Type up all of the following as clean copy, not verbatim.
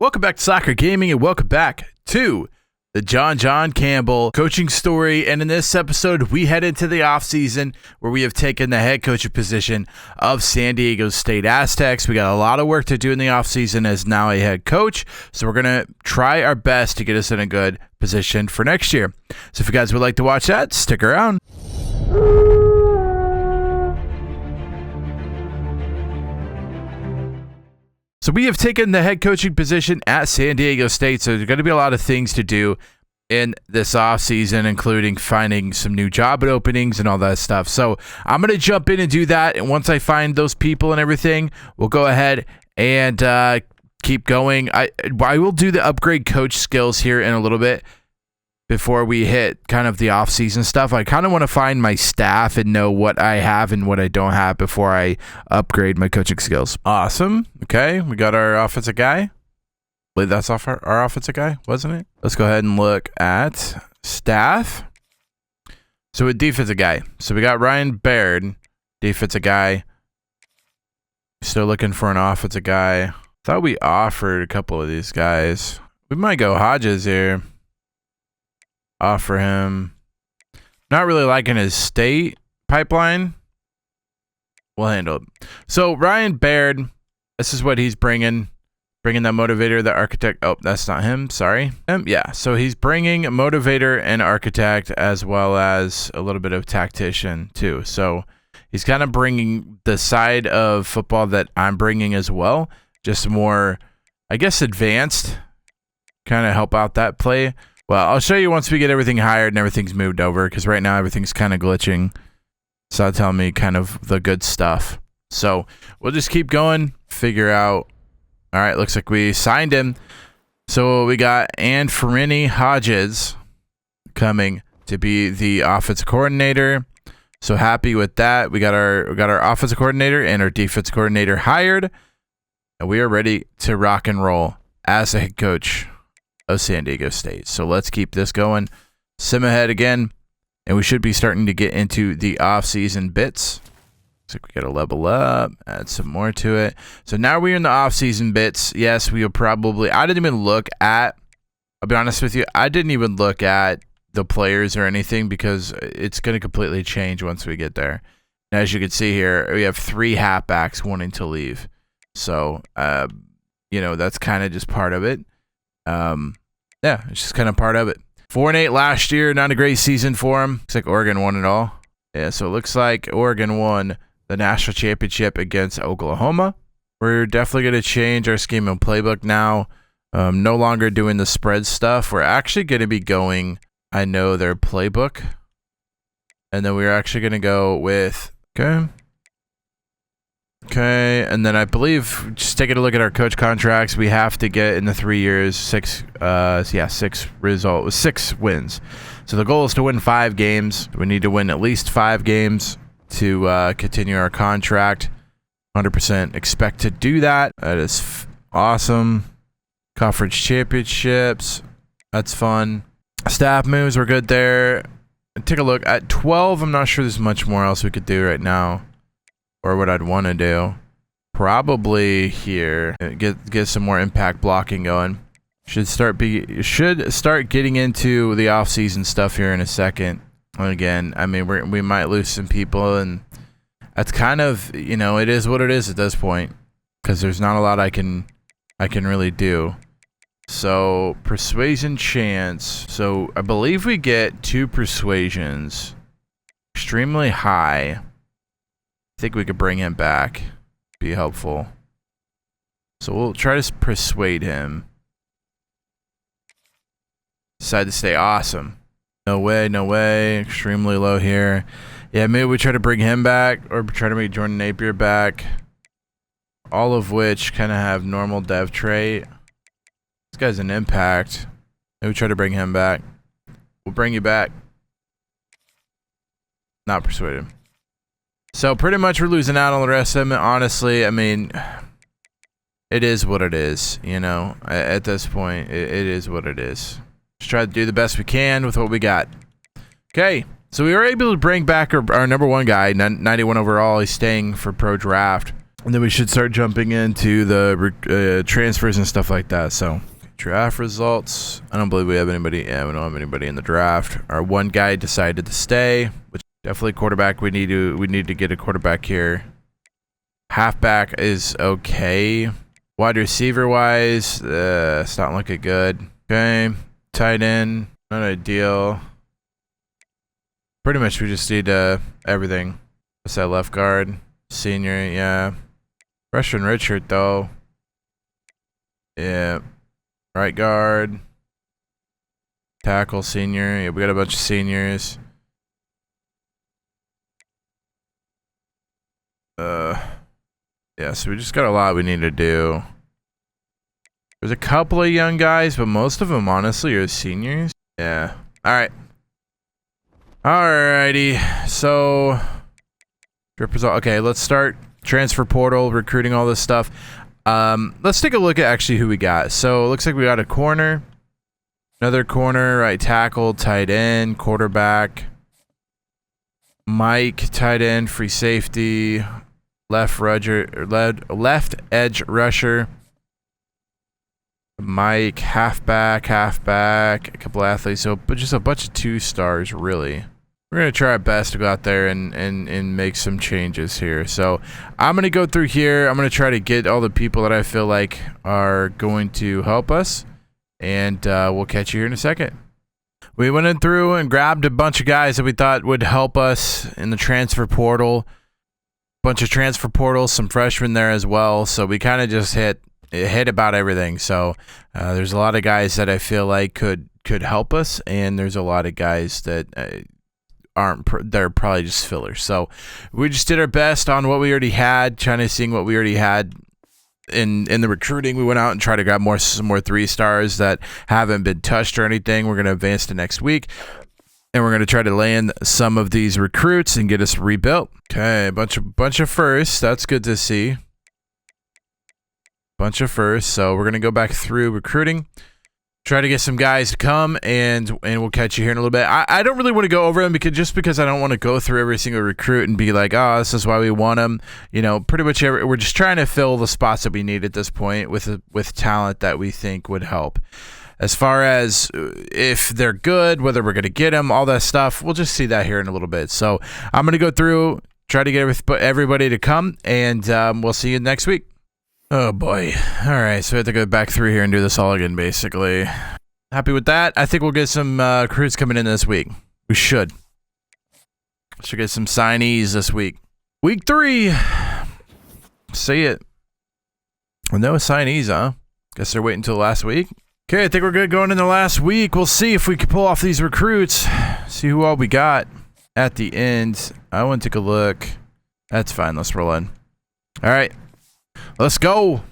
Welcome back to Soccer Gaming, and welcome back to the John Cambell coaching story. And in this episode, we head into the offseason where we have taken the head coaching position of San Diego State Aztecs. We got a lot of work to do in the offseason as now a head coach, so we're going to try our best to get us in a good position for next year. So if you guys would like to watch that, stick around. So we have taken the head coaching position at San Diego State, so there's going to be a lot of things to do in this offseason, including finding some new job openings and all that stuff. So I'm going to jump in and do that, and once I find those people and everything, we'll go ahead and keep going. I will do the upgrade coach skills here in a little bit before we hit kind of the off-season stuff. I kind of want to find my staff and know what I have and what I don't have before I upgrade my coaching skills. Awesome. Okay, we got our offensive guy. I believe that's our offensive guy, wasn't it? Let's go ahead and look at staff. So with defensive guy. So we got Ryan Baird, defensive guy. Still looking for an offensive guy. Thought we offered a couple of these guys. We might go Hodges here. Offer him. Not really liking his state pipeline. We'll handle it. So Ryan Baird, this is what he's bringing. Bringing that motivator, the architect. Oh, that's not him. Sorry. Yeah, so he's bringing a motivator and architect as well as a little bit of tactician too. So he's kind of bringing the side of football that I'm bringing as well. Just more, I guess, advanced. Kind of help out that play. Well, I'll show you once we get everything hired and everything's moved over, because right now everything's kind of glitching. So that'll tell me kind of the good stuff. So we'll just keep going, figure out. All right, looks like we signed him. So we got Anthony Hodges coming to be the offensive coordinator. So happy with that. We got our offensive coordinator and our defensive coordinator hired, and we are ready to rock and roll as a head coach of San Diego State. So let's keep this going. Sim ahead again, and we should be starting to get into the off-season bits. Looks like we got to level up, add some more to it. So now we're in the off-season bits. Yes, we will probably. I didn't even look at. I'll be honest with you. I didn't even look at the players or anything because it's going to completely change once we get there. And as you can see here, we have 3 halfbacks wanting to leave. So, that's kind of just part of it. Yeah, it's just kind of part of it. 4-8 last year, not a great season for him. Looks like Oregon won it all. Yeah, so it looks like Oregon won the national championship against Oklahoma. We're definitely going to change our scheme and playbook now. No longer doing the spread stuff. We're actually going to be going, I know their playbook. And then we're actually going to go with, Okay, and then I believe, just taking a look at our coach contracts, we have to get in the 3 years 6 wins. So the goal is to win 5 games. We need to win at least 5 games to continue our contract. 100% expect to do that. That is awesome. Conference championships. That's fun. Staff moves, we're good there. Take a look at 12. I'm not sure there's much more else we could do right now. Or what I'd want to do, probably here, get some more impact blocking going. Should start getting into the off-season stuff here in a second. And again, I mean, we might lose some people, and that's kind of, it is what it is at this point, because there's not a lot I can really do. So persuasion chance. So I believe we get 2 persuasions, extremely high. I think we could bring him back. Be helpful. So we'll try to persuade him. Decide to stay awesome. No way. Extremely low here. Yeah, maybe we try to bring him back or try to make Jordan Napier back. All of which kind of have normal dev trait. This guy's an impact. Maybe we try to bring him back. We'll bring you back. Not persuade him. So pretty much we're losing out on the rest of them. Honestly, I mean, it is what it is, At this point, it is what it is. Just try to do the best we can with what we got. Okay, so we were able to bring back our number 1 guy, 91 overall. He's staying for pro draft. And then we should start jumping into the transfers and stuff like that. So draft results. I don't believe we have anybody. Yeah, we don't have anybody in the draft. Our one guy decided to stay, which definitely quarterback. We need to get a quarterback here. Halfback is okay. Wide receiver wise, it's not looking good. Okay, tight end, not ideal. Pretty much we just need everything. What's that, left guard? Senior, yeah. Freshman Richard though. Yeah. Right guard. Tackle, senior. Yeah, we got a bunch of seniors. Yeah, so we just got a lot we need to do. There's a couple of young guys, but most of them honestly are seniors. Yeah. Alright. Alrighty. So okay, let's start transfer portal, recruiting, all this stuff. Let's take a look at actually who we got. So it looks like we got a corner, another corner, right tackle, tight end, quarterback, Mike, tight end, free safety, left edge rusher, Mike, halfback, a couple athletes. So just a bunch of 2-stars, really. We're going to try our best to go out there and make some changes here. So I'm going to go through here. I'm going to try to get all the people that I feel like are going to help us. And we'll catch you here in a second. We went in through and grabbed a bunch of guys that we thought would help us in the transfer portal. Bunch of transfer portals, some freshmen there as well. So we kind of just hit about everything. So there's a lot of guys that I feel like could help us. And there's a lot of guys that... they're probably just fillers. So we just did our best on what we already had, trying to see what we already had in the recruiting. We went out and tried to grab some more 3-stars that haven't been touched or anything. We're going to advance to next week, and we're going to try to land some of these recruits and get us rebuilt. Okay, bunch of firsts. That's good to see. Bunch of firsts. So we're going to go back through recruiting. Try to get some guys to come, and we'll catch you here in a little bit. I don't really want to go over them because I don't want to go through every single recruit and be like, oh, this is why we want them. You know, pretty much we're just trying to fill the spots that we need at this point with talent that we think would help. As far as if they're good, whether we're going to get them, all that stuff, we'll just see that here in a little bit. So I'm going to go through, try to get everybody to come, and we'll see you next week. Oh boy. Alright, so we have to go back through here and do this all again, basically. Happy with that. I think we'll get some recruits coming in this week. We should get some signees this week. Week 3. See it. Well, no signees, huh? Guess they're waiting until last week. Okay, I think we're good going into last week. We'll see if we can pull off these recruits. See who all we got at the end. I want to take a look. That's fine. Let's roll in. Alright. Let's go.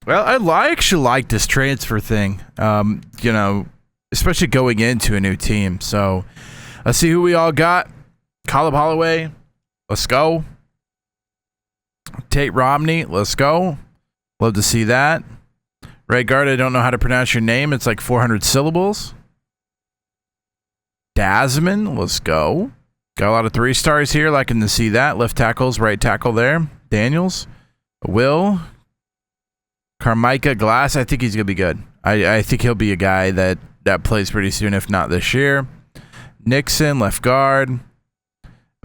Well, I actually like this transfer thing, you know, especially going into a new team. So let's see who we all got. Caleb Holloway, let's go. Tate Romney, let's go. Love to see that. Right guard, I don't know how to pronounce your name. It's like 400 syllables. Dasman, let's go. Got a lot of 3-stars here, liking to see that. Left tackles, right tackle there. Daniels. Will Carmichael Glass, I think he's gonna be good. I think he'll be a guy that plays pretty soon, if not this year. Nixon, left guard.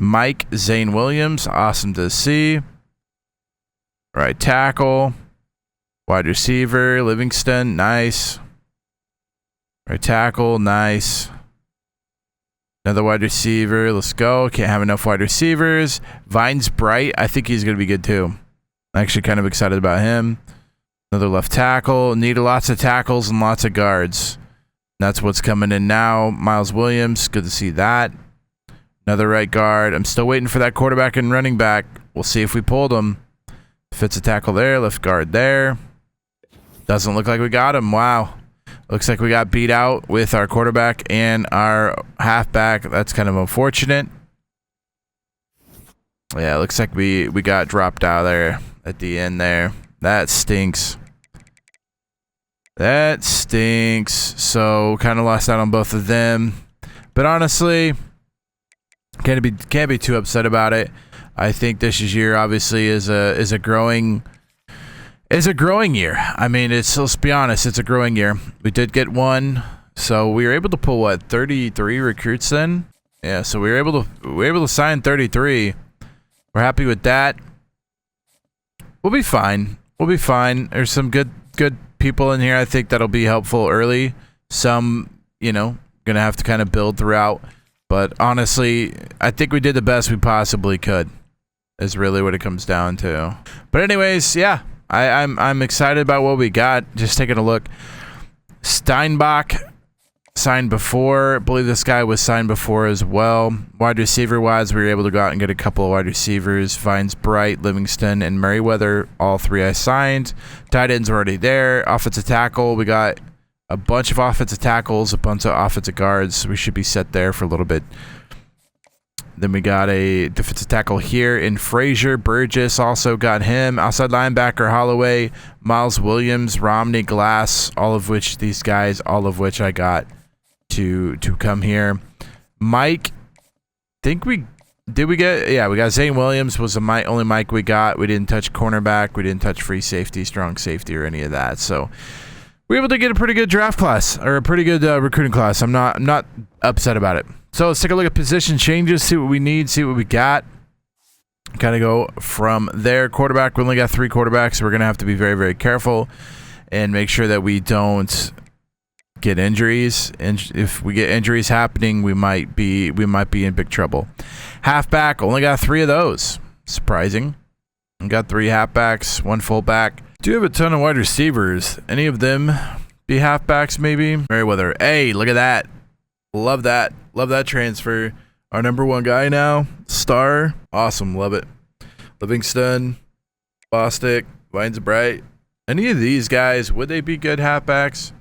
Mike Zane Williams, awesome to see. Right tackle. Wide receiver, Livingston, nice. Right tackle, nice. Another wide receiver, let's go. Can't have enough wide receivers. Vines Bright, I think he's gonna be good too. Actually kind of excited about him. Another left tackle. Need lots of tackles and lots of guards. That's what's coming in now. Miles Williams, good to see that. Another right guard. I'm still waiting for that quarterback and running back. We'll see if we pulled him. Fits a tackle there. Left guard there. Doesn't look like we got him. Wow. Looks like we got beat out with our quarterback and our halfback. That's kind of unfortunate. Yeah, looks like we got dropped out there at the end there. That stinks. That stinks. So kind of lost out on both of them. But honestly, can't be too upset about it. I think this year obviously is a growing year. I mean, let's be honest, it's a growing year. We did get one, so we were able to pull what 33 recruits then. Yeah, so we were able to sign 33. We're happy with that. We'll be fine. We'll be fine. There's some good people in here. I think that'll be helpful early. Some, gonna have to kind of build throughout. But honestly, I think we did the best we possibly could. Is really what it comes down to. But anyways, yeah, I'm excited about what we got. Just taking a look. Steinbach signed before. I believe this guy was signed before as well. Wide receiver wise, we were able to go out and get a couple of wide receivers. Vines Bright, Livingston, and Merriweather. All three I signed. Tight ends were already there. Offensive tackle, we got a bunch of offensive tackles, a bunch of offensive guards. We should be set there for a little bit. Then we got a defensive tackle here in Frazier. Burgess also got him. Outside linebacker, Holloway, Miles Williams, Romney, Glass, all of which I got to come here. Mike, we got Zane Williams was the only Mike we got. We didn't touch cornerback. We didn't touch free safety, strong safety, or any of that. So we were able to get a pretty good draft class, or a pretty good recruiting class. I'm not upset about it. So let's take a look at position changes, see what we need, see what we got. Kind of go from there. Quarterback, we only got 3 quarterbacks, so we're going to have to be very, very careful and make sure that we don't get injuries. And if we get injuries happening, we might be in big trouble. Halfback, only got 3 of those. Surprising. We got 3 halfbacks, 1 fullback. Do have a ton of wide receivers. Any of them be halfbacks maybe? Merriweather. Hey, look at that. Love that. Love that transfer. Our number 1 guy now. Star. Awesome. Love it. Livingston. Bostic. Vines Bright. Any of these guys, would they be good halfbacks?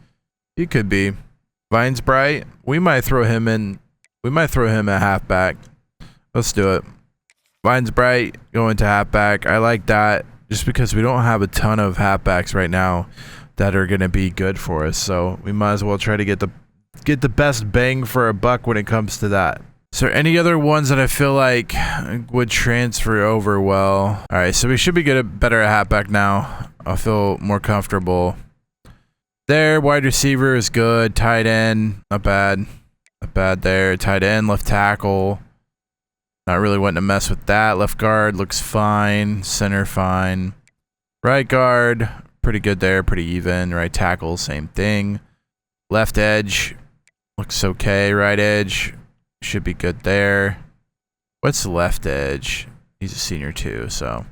He could be. Vines Bright. We might throw him in. We might throw him at halfback. Let's do it. Vines Bright going to halfback. I like that just because we don't have a ton of halfbacks right now that are going to be good for us. So we might as well try to get the best bang for a buck when it comes to that. So any other ones that I feel like would transfer over well? All right, so we should be better at halfback now. I feel more comfortable. There, wide receiver is good. Tight end, not bad. Not bad there. Tight end, left tackle. Not really wanting to mess with that. Left guard looks fine. Center fine. Right guard, pretty good there. Pretty even. Right tackle, same thing. Left edge looks okay. Right edge should be good there. What's the left edge? He's a senior too, so.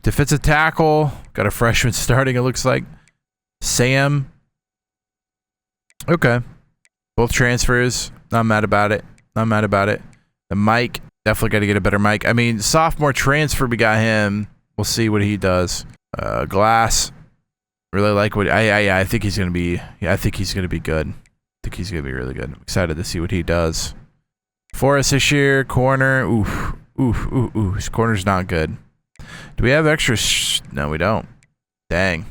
Defensive tackle, got a freshman starting, it looks like. Sam. Okay. Both transfers, not mad about it. Not mad about it. The Mike, definitely got to get a better Mike. I mean, sophomore transfer, we got him. We'll see what he does. Glass, really like what I think he's gonna be. Yeah, I think he's gonna be good. I think he's gonna be really good. I'm excited to see what he does. For us this year, corner. Oof. His corner's not good. Do we have extra? No, we don't. Dang,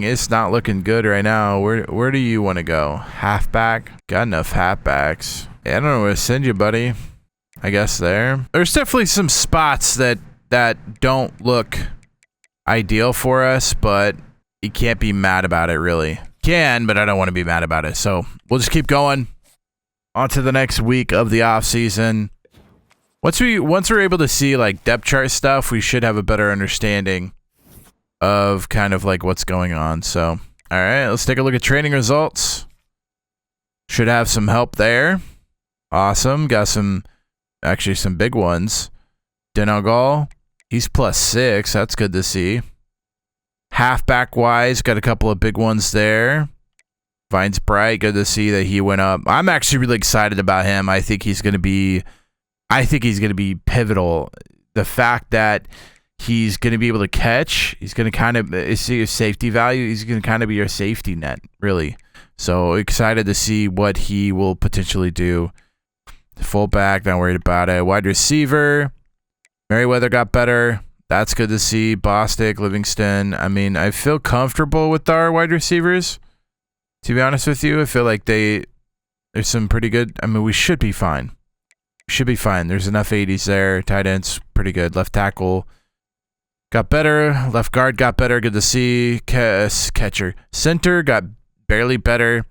it's not looking good right now. Where do you want to go? Halfback? Got enough halfbacks. Yeah, I don't know where to send you, buddy. I guess there. There's definitely some spots that don't look ideal for us, but you can't be mad about it, really. Can, but I don't want to be mad about it. So we'll just keep going on to the next week of the off season. Once we're able to see like depth chart stuff, we should have a better understanding of kind of like what's going on. So, all right, let's take a look at training results. Should have some help there. Awesome. Got some big ones. Denalgal, he's +6. That's good to see. Halfback wise, got a couple of big ones there. Vines Bright, good to see that he went up. I'm actually really excited about him. I think he's going to be pivotal. The fact that he's going to be able to catch, he's going to kind of see his safety value. He's going to kind of be your safety net, really. So excited to see what he will potentially do. Fullback, not worried about it. Wide receiver, Merriweather got better. That's good to see. Bostic, Livingston. I mean, I feel comfortable with our wide receivers. To be honest with you, I feel like there's some pretty good. I mean, we should be fine. Should be fine. There's enough 80s there. Tight ends, pretty good. Left tackle got better. Left guard got better. Good to see. Catcher. Center got barely better.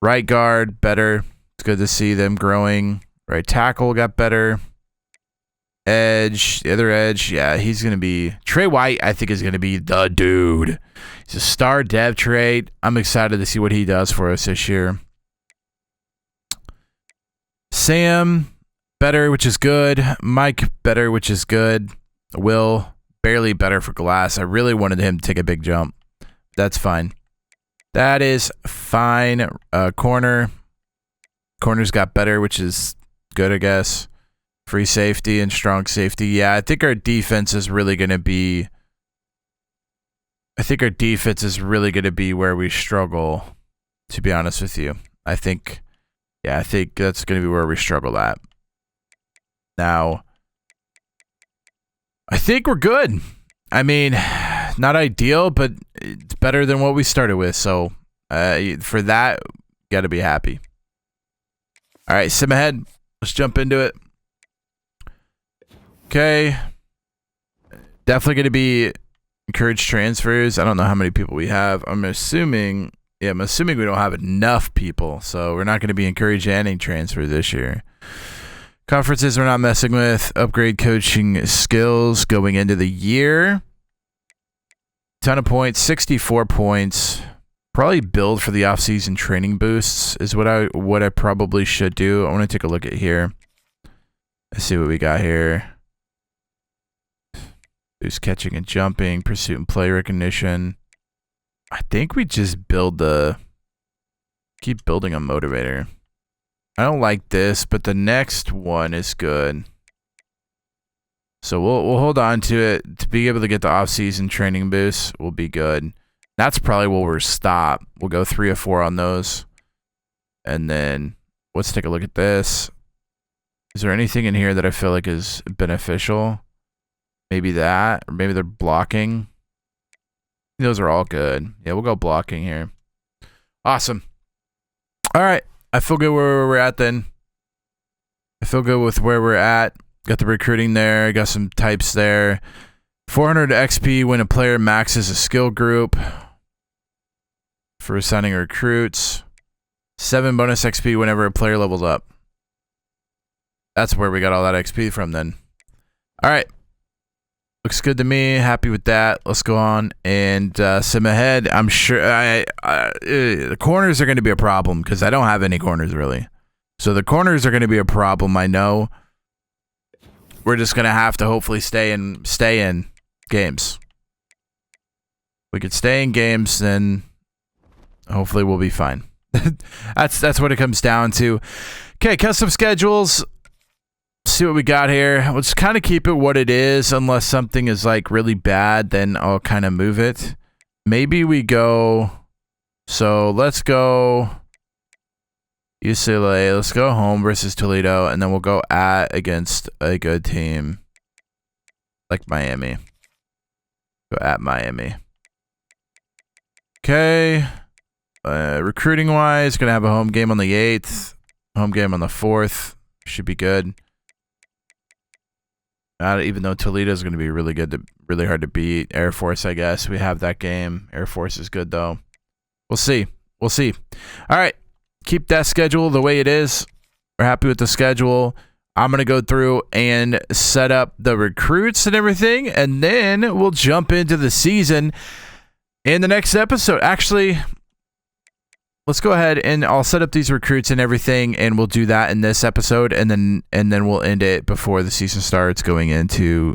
Right guard, better. It's good to see them growing. Right tackle got better. Edge, the other edge, yeah, he's going to be... Trey White, I think, is going to be the dude. He's a star dev trade. I'm excited to see what he does for us this year. Sam, better, which is good. Mike, better, which is good. Will, barely better for Glass. I really wanted him to take a big jump. That's fine. That is fine. Corner's got better, which is good, I guess. Free safety and strong safety. Yeah, I think our defense is really going to be... I think where we struggle, to be honest with you. I think that's going to be where we struggle at. Now, I think we're good. I mean, not ideal, but it's better than what we started with. So, for that, got to be happy. All right, sim ahead. Let's jump into it. Okay. Definitely going to be encouraged transfers. I don't know how many people we have. I'm assuming we don't have enough people, so we're not going to be encouraging any transfer this year. Conferences we're not messing with. Upgrade coaching skills going into the year. Ton of points, 64 points. Probably build for the offseason training boosts is what I probably should do. I want to take a look at here. Let's see what we got here. Boost catching and jumping, pursuit and play recognition. I think we just keep building a motivator. I don't like this, but the next one is good. So we'll hold on to it. To be able to get the off-season training boost will be good. That's probably where we'll stop. We'll go 3 or 4 on those. And then let's take a look at this. Is there anything in here that I feel like is beneficial? Maybe that, or maybe they're blocking. Those are all good. Yeah, we'll go blocking here. Awesome. All right. I feel good where we're at then. I feel good with where we're at. Got the recruiting there. Got some types there. 400 XP when a player maxes a skill group for assigning recruits. 7 bonus XP whenever a player levels up. That's where we got all that XP from then. All right. Looks good to me. Happy with that. Let's go on and sim ahead. I'm sure the corners are going to be a problem because I don't have any corners really. So the corners are going to be a problem. I know. We're just going to have to hopefully stay in games. We could stay in games, then hopefully we'll be fine. That's what it comes down to. Okay, custom schedules. See what we got here. Let's kind of keep it what it is, unless something is like really bad, then I'll kind of move it. Maybe we go. So let's go UCLA. Let's go home versus Toledo, and then we'll go against a good team like Miami. Go at Miami. Okay. Recruiting wise, gonna have a home game on the 8th, home game on the 4th. Should be good. Even though Toledo is going to be really hard to beat. Air Force, I guess. We have that game. Air Force is good, though. We'll see. All right. Keep that schedule the way it is. We're happy with the schedule. I'm going to go through and set up the recruits and everything, and then we'll jump into the season in the next episode. Actually, let's go ahead and I'll set up these recruits and everything, and we'll do that in this episode, and then we'll end it before the season starts, going into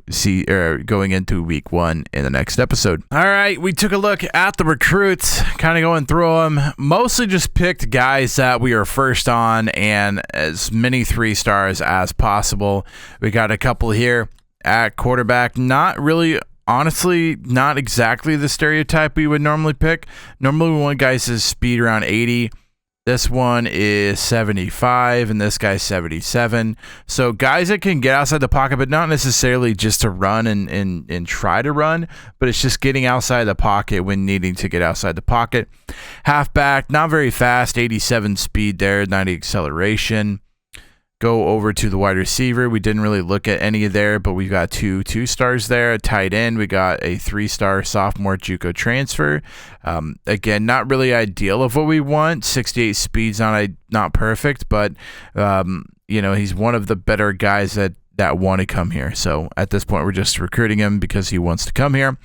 week 1 in the next episode. All right, we took a look at the recruits, kind of going through them. Mostly just picked guys that we are first on, and as many 3 stars as possible. We got a couple here at quarterback. Honestly, not exactly the stereotype we would normally pick. Normally, we want guys to speed around 80. This one is 75, and this guy's 77. So guys that can get outside the pocket, but not necessarily just to run and try to run, but it's just getting outside the pocket when needing to get outside the pocket. Halfback, not very fast, 87 speed there, 90 acceleration. go over to the wide receiver. We didn't really look at any there, but we've got two stars there. A tight end, we got a 3-star sophomore JUCO transfer. Again, not really ideal of what we want. 68 speed's not perfect, but he's one of the better guys that want to come here. So at this point, we're just recruiting him because he wants to come here.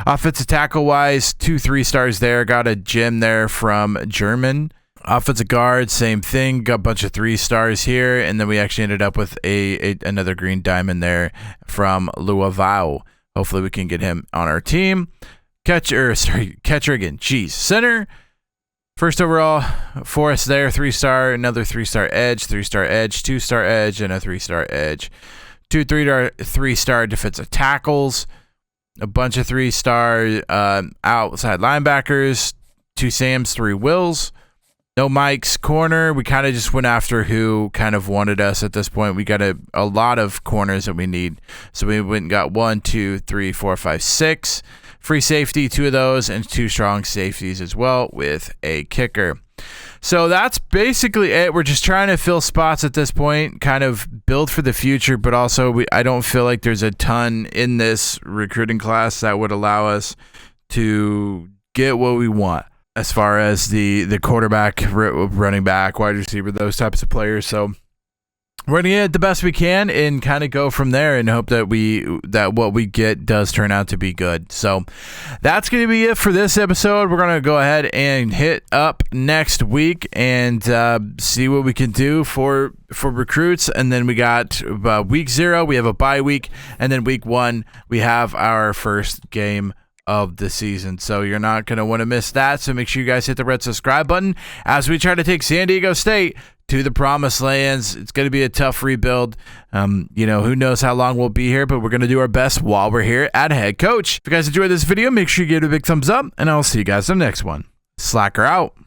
Offensive tackle wise, 2 3-stars there. Got a gem there from German. Offensive guard, same thing. Got a bunch of 3-stars here, and then we actually ended up with another green diamond there from Luavau. Hopefully, we can get him on our team. Catcher again. Jeez, center. First overall, Forrest there, 3-star. Another 3-star edge, 3-star edge, 2-star edge, and a 3-star edge. 2 3-star defensive tackles. A bunch of 3-star outside linebackers. 2 Sams, 3 Wills. No Mike's corner. We kind of just went after who kind of wanted us at this point. We got a lot of corners that we need. So we went and got 1, 2, 3, 4, 5, 6. Free safety, 2 of those, and 2 strong safeties as well with a kicker. So that's basically it. We're just trying to fill spots at this point, kind of build for the future, but also I don't feel like there's a ton in this recruiting class that would allow us to get what we want as far as the quarterback, running back, wide receiver, those types of players. So we're gonna get the best we can and kind of go from there and hope that what we get does turn out to be good. So that's gonna be it for this episode. We're gonna go ahead and hit up next week and see what we can do for recruits. And then we got week 0, we have a bye week, and then week 1 we have our first game of the season. So you're not going to want to miss that. So make sure you guys hit the red subscribe button as we try to take San Diego State to the promised lands. It's going to be a tough rebuild. Who knows how long we'll be here, but we're going to do our best while we're here at head coach. If you guys enjoyed this video, make sure you give it a big thumbs up, and I'll see you guys in the next one. Slacker out.